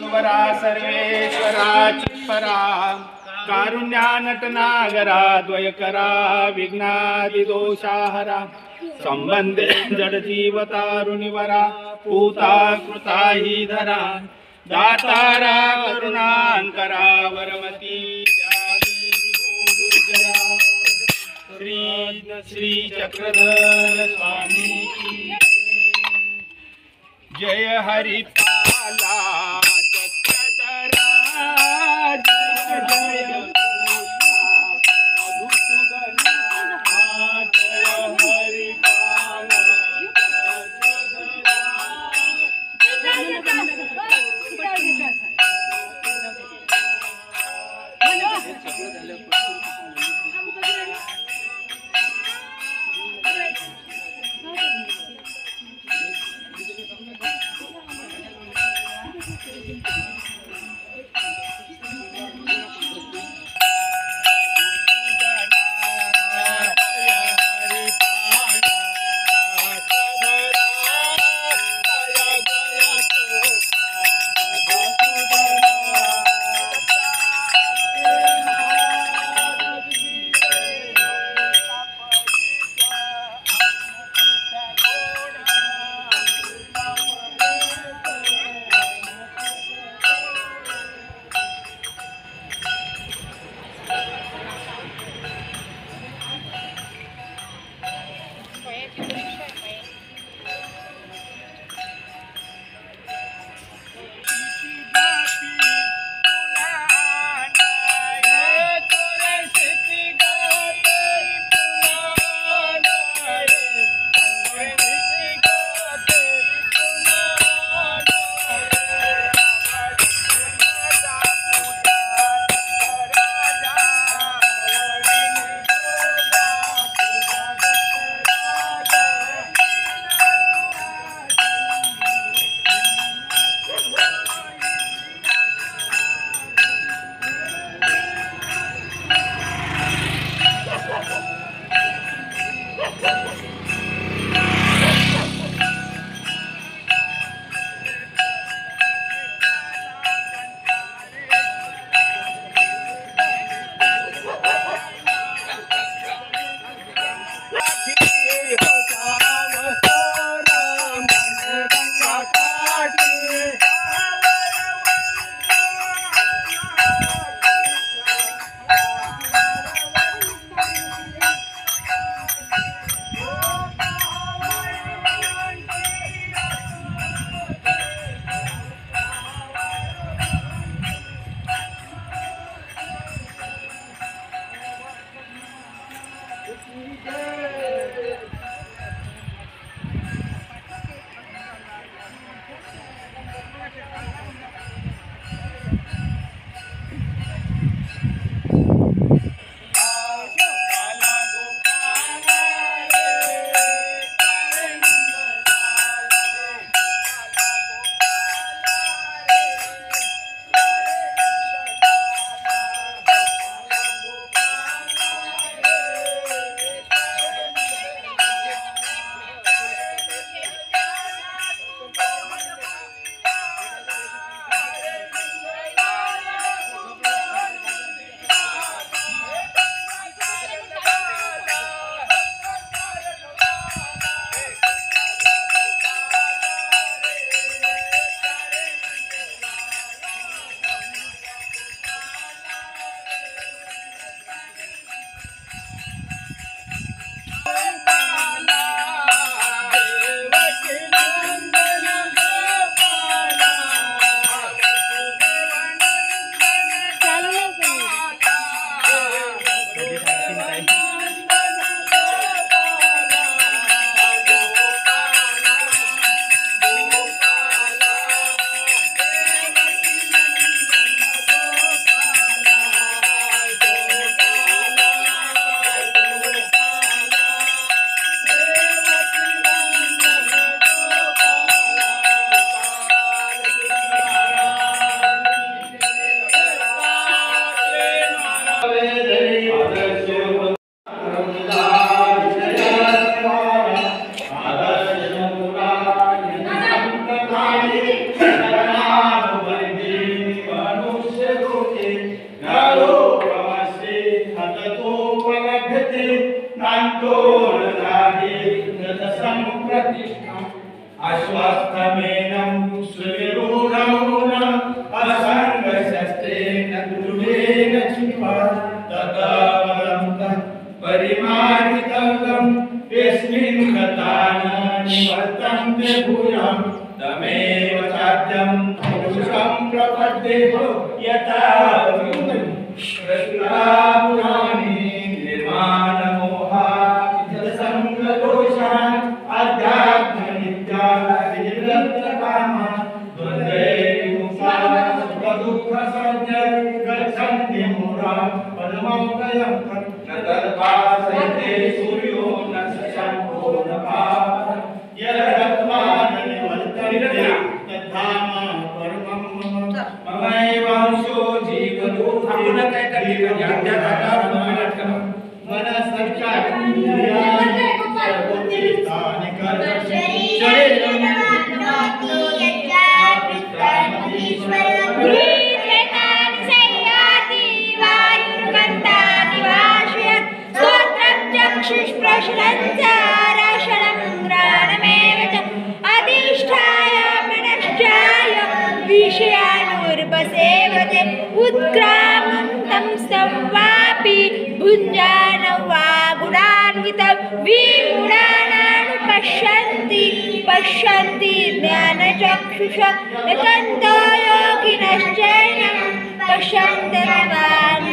ईश्वरा सर्वेश्वरा चित्परा कारुण्यानटनागरा द्वयकरा विघ्नादिदोषाहरा संबंधे जडजीवतारुणिवरा पूता कृता ही धरा दातारा करुणांकरा वरमती श्री श्री चक्रधर स्वामी जय हरिपाला चक्रधरा जय जय मधुसूदना जय हरिपाला पुरुषं प्रपद्ये यथा कृष्णापुराणे निर्माणमोहात् संगदोषान् अध्यात्मनित्यादिनिरन्तकामान् द्वन्द्वैर्मुक्ताः सुखदुःखसञ्ज्ञैः गच्छन्ति मूढाः पदमव्ययं न तद्भासयते सूर्यो न शशाङ्को न भासते यदत्मानं निवर्तन्ते तद्धाम परमं मम ममैवांशो जीवलोके मनसच्चाक्रियानि कर्म विषयानुर्वसेवते उत्क्रामन्तं संवापि भुञ्जानं वा गुणान्वितं विगुणानानुपश्यन्ति पश्यन्ति ज्ञानचक्षुषा यतन्तो योगिनश्चैनं पश्यन्त्यत्वान्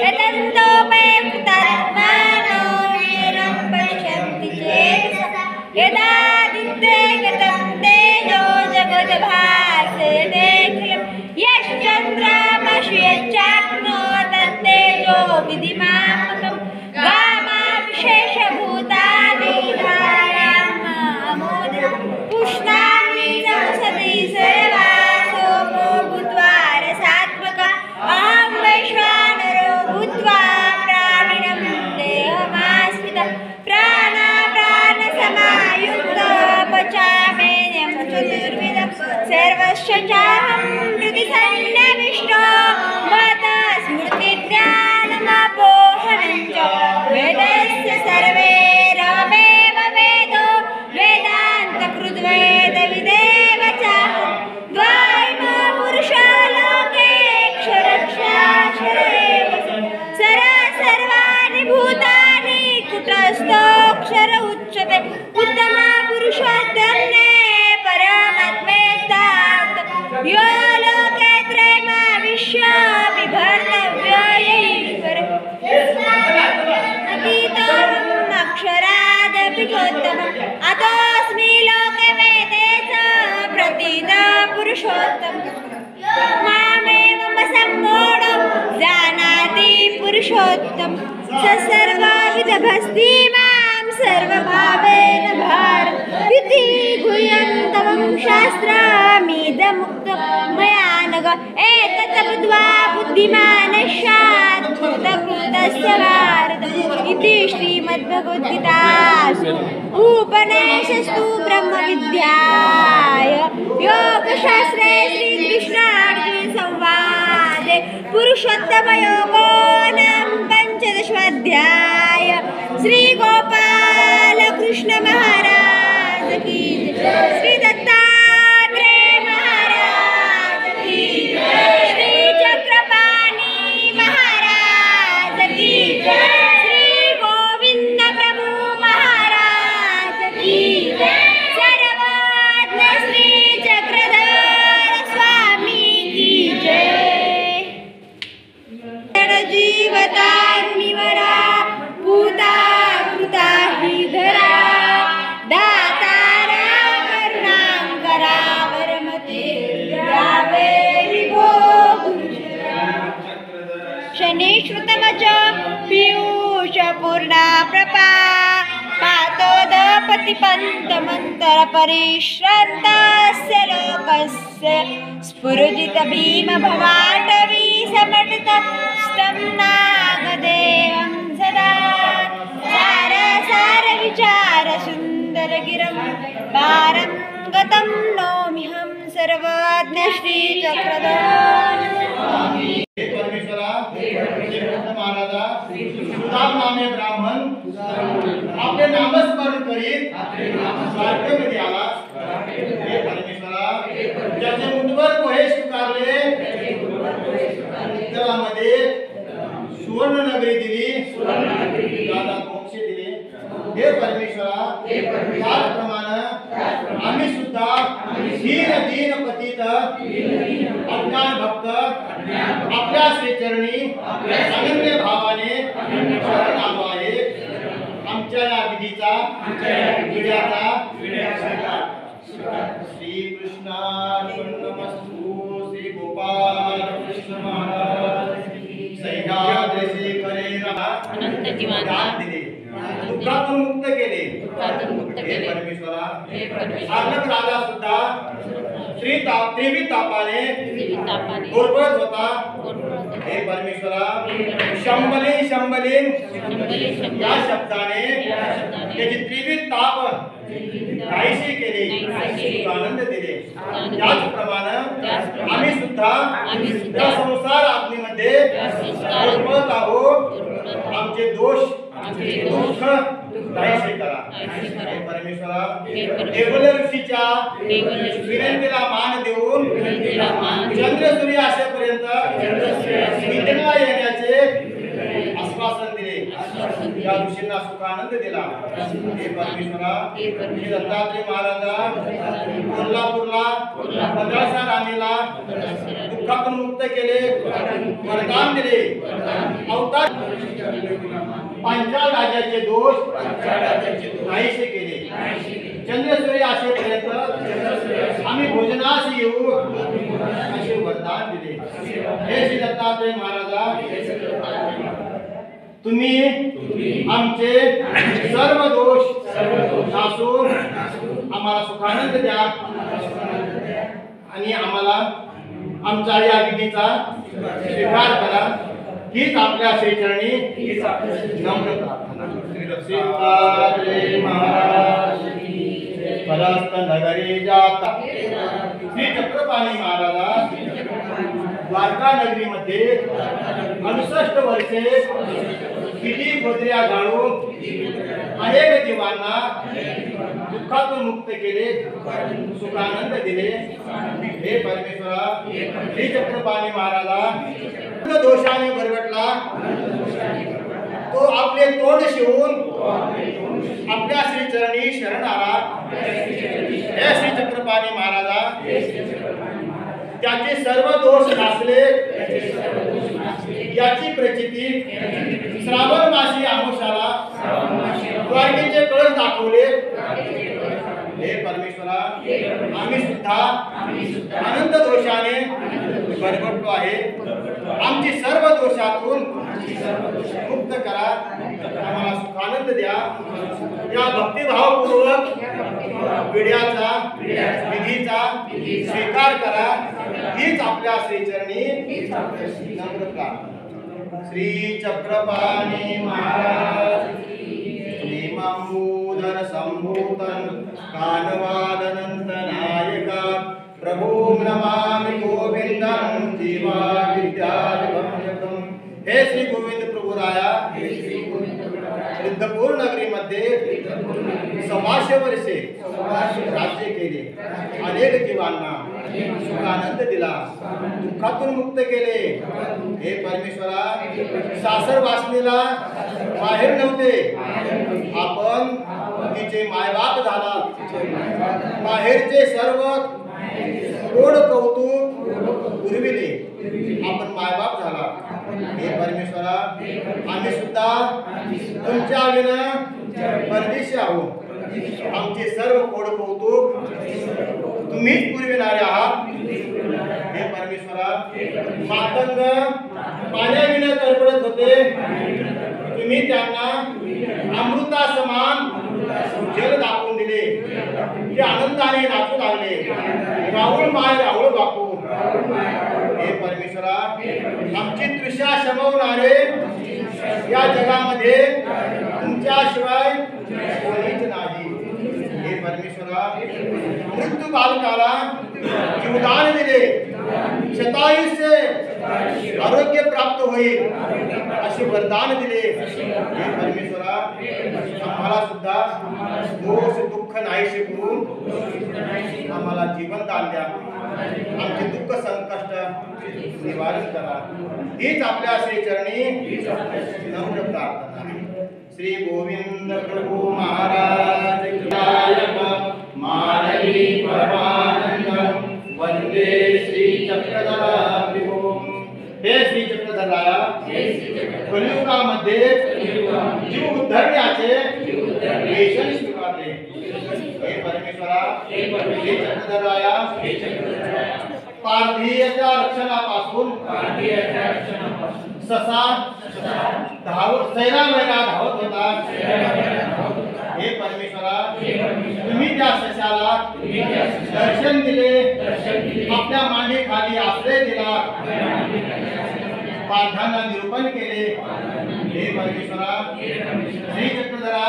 यतन्तोपयुक्तात्मानो येनं पश्यन्ति चेतसा यदादित्ये गतं तेजो जगद्भासयतेऽखिलं यश्चन्द्रमसि यच्चाग्नोतत्तेजो विधिमामकं गामाविशेषभूतानि धारयामामोदं पुष्णामि संसदि सर्वासोमो भूत्वा रसात्मकः अहं वैश्वानरो भूत्वा प्राणिनं देहमाश्रितः प्राणसमायुक्तः पचाम्यन्नं चतुर्विधं सर्वस्य चाहं हृदि सन्निविष्टो मता स्मृतिज्ञानमपोहनं च वेदस्य सर्वैरहमेव वेदो वेदान्तकृद्वेदविदेव चाहं द्वैमा पुरुषो लोकेऽक्षरक्षाक्षरेव सर्वाणि भूतानि कुटस्थोऽक्षर उच्यते उत्तमा पुरुषोत्तमे परमात्मेत्तात् यो लोके त्रयमाविश्य बिभर्तव्यो ईश्वर अतीतम् अक्षरादपि चोत्तमम् अतोऽस्मि लोके वेदे च प्रतीतः पुरुषोत्तमः मामेवं सम्मूढो जानाति पुरुषोत्तमं स सर्वविदभस्ति मां सर्वभावेन भारत इति गुह्यन्तमं शास्त्रमिदमुक्तं मया नघ एतत् बुद्ध्वा बुद्धिमान् स्यात् कृतकृतस्य भारत इति श्रीमद्भगवद्गीतासु उपनिषत्सु ब्रह्मविद्यायां योगशास्त्रे श्रीकृष्णार्जुन संवादे पुरुषोत्तमयोगो नाम पंचदशोऽध्याय। श्री गोपाल कृष्ण महाराज की जय। श्री दत्तात्रेय महाराज की जय। श्री चक्रपाणि महाराज की जय। श्री गोविंद प्रभु महाराज की जय। सर्वज्ञ श्री चक्रधर स्वामी की जय। जीवतारुणिवरा पूता कृता हि धरा दातारा करुणाकरा वरमते द्यावेरि भो शनिश्रुतमच पीयूषपूर्णा प्रपा पातोदपतिपन्तमन्तरपरिश्रान्तस्य लोकस्य स्फुरजित भीमभवाटवी समर्थितं नागदेवं सदा सारविचारसुन्दरगिरं पारं गतं नौम्यहं सर्वज्ञ श्रीचक्रधर। महाराजा सुदाम नामे ब्राह्मण आपले नामस्मरण करीत स्वार्थ्यमध्ये आला। हे परमेश्वरा, ज्याचे मुठभर पोहे स्वीकारले जगामध्ये सुवर्ण नगरी दिली, दादा मोक्ष दिले। हे परमेश्वरा, त्याचप्रमाणे आम्ही सुद्धा दीन दीन पतित अज्ञान भक्त आपल्या श्रीचरणी अनन्य भावाने शरण आलो आहे. आमच्या या विधीचा विड्याचा श्री कृष्णार्पणमस्तु. श्री गोपाल कृष्ण महाराज सह्याद्री शेखरे अनंत जीवांना दान दिले, दुःखातून मुक्त केले. हे परमेश्वरा, आगलक राजा सुद्धा त्रिवी तापाने गोरगरत होता. हे परमेश्वरा, शंभलीन या शब्दाने त्याची त्रिवी ताप काहीशी केली, आनंद दिले. त्याचप्रमाणे आम्ही सुद्धा या संसार अग्नीमध्ये गोरगरत आहोत. आमचे दोष दुःख नाहीसे करा. हे परमेश्वरा, देवल ऋषीच्या विनंतीला मान देऊन चंद्र सूर्य असेपर्यंत नितीला येण्याचे आश्वासन दिले. या ऋषींना सुखानंद दिला. हे परमेश्वरा, श्री दत्तात्रय महाराजा कोल्हापूरला 15 राणीला दुःखातून मुक्त केले, वरदान दिले. अवतार पांचाल राजाचे दोष नाहीसे केले. चंद्रसूर्य असेपर्यंत आम्ही भोजनास येऊ असे वरदान दिले. हे श्री दत्तात्रय महाराजा, तुम्ही आमचे सर्व दोष नासून आम्हाला सुखानंद द्या आणि आम्हाला आमच्या या विधीचा स्वीकार करा. हीच आपल्या श्रीचरणी नम्र प्रार्थना. श्री दत्तात्रय महाराज परास्त नगरी जाता. श्री चक्रपाणी महाराजा द्वारका नगरीमध्ये 68 वर्षे किती गोदऱ्या गाळून अनेक जीवांना दुःखातून मुक्त केले, सुखानंद दिले. हे परमेश्वरा, श्री चक्रपाणी महाराजा दोषाने बरगटला, तो आपले तोंड शिवून आपल्या श्रीचरणी शरण आला. हे श्री चक्रपाणी महाराजा, त्याचे सर्व दोष नासले याची प्रचिती श्रावण मासी आमुषाला द्वारकेचे कळस दाखवले. हे परमेश्वरा, आम्ही सुद्धा अनंत दोषाने बरगटलो आहे. आमची सर्व दोषातून मुक्त करा, आम्हाला सुखानंद द्या. या भक्तिभावपूर्वक विड्याचा विधीचा स्वीकार करा. हीच आपल्या श्रीचरणी नम्र प्रार्थना. श्री चक्रपाणी महाराज श्री मांबूधर संभूतन कानवादनंत नायका प्रभु नमामि गोविंदं जीवा विद्याविभंजकं. हे श्री गोविंद प्रभुराया, सिद्धपूर नगरीमध्ये 1600 वर्षे राज्य केले, अनेक जीवांना सुखानंद दिला, दुःखातून मुक्त केले. हे परमेश्वरा, सासर वासनीला बाहेर नव्हते, आपण तिचे मायबाप झाला. बाहेरचे सर्व गोड कौतुक पुरविले, आपण मायबाप झाला. हे परमेश्वरा, आम्ही सुद्धा तुमच्या विना परदेशी आहोत. आमचे सर्व गोड कौतुक तुम्हीच पुरविणारे आहात. हे परमेश्वरा, मातंग पाण्याविना तडफडत होते, तुम्ही त्यांना अमृता समान जल दाखवून दिले. ते आनंदाने नाचू लागले, राहुल माय राहुल बापू. हे परमेश्वरा, आमची तृषा शमवणारे या जगामध्ये तुमच्याशिवाय कोणीच नाही. हे परमेश्वरा, मृत्यू बालकाला जीवदान दिले, शतायुष्य आरोग्य प्राप्त होईल असे वरदान दिले. हे परमेश्वरा, आम्हाला सुद्धा दोष दुःख नाहीसे करून आम्हाला जीवन दान द्या. आमचे दुःख संकष्ट निवारण करा. हीच आपल्या श्रीचरणी नम्र प्रार्थना. श्री गोविंद प्रभु महाराज की जय. मानवी परमानंद वंदे श्री चक्रधरा विभो हे श्री चक्रधराया कलियुगामध्ये जीव उद्धरण्याचे वेषण स्वीकारले. हे परमेश्वरा हे चक्रधराया पार्थीयाच्या रक्षणापासून ससा सैरावैरा धावत होता. हे परमेश्वरा तुम्ही त्या सशाला दर्शन दिले, आपल्या मांडीखाली आश्रय दिला, पार्थांना निरूपण केले. हे परमेश्वरा श्री चक्रधरा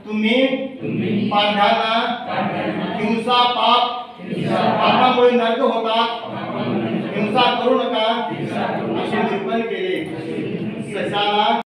तुम्ही पार्थांना हिंसा पापामुळे नरक होतात, हिंसा करू नका